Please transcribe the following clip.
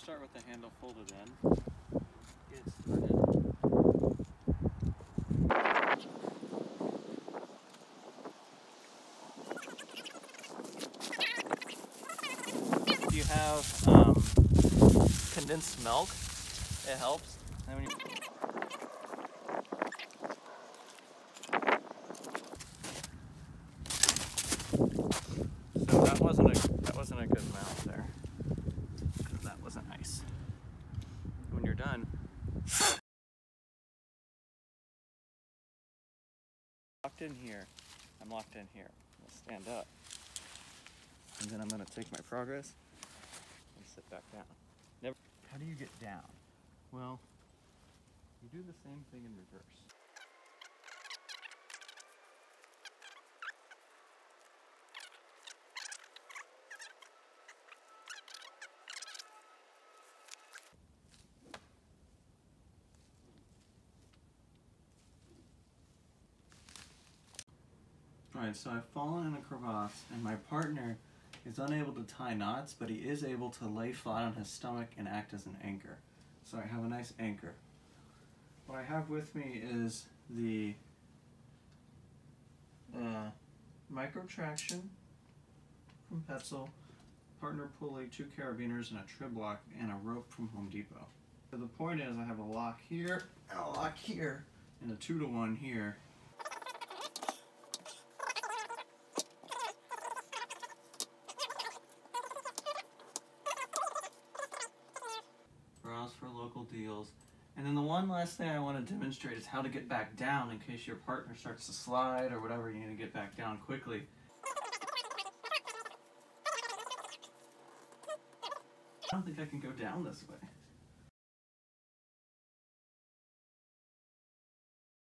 start with the handle folded in. Get started. If you have condensed milk, it helps. And when you that wasn't a good amount there. That wasn't nice. When you're done, locked in here. I'm locked in here. I'll stand up, and then I'm gonna take my progress and sit back down. How do you get down? Well, you do the same thing in reverse. Alright, so I've fallen in a crevasse, and my partner is unable to tie knots, but he is able to lay flat on his stomach and act as an anchor. So I have a nice anchor. What I have with me is the micro traction from Petzl, partner pulley, 2 carabiners, and a trib lock, and a rope from Home Depot. So the point is I have a lock here, and a lock here, and a 2-to-1 here. Browse for local deals. And then the one last thing I want to demonstrate is how to get back down in case your partner starts to slide or whatever. You need to get back down quickly. I don't think I can go down this way.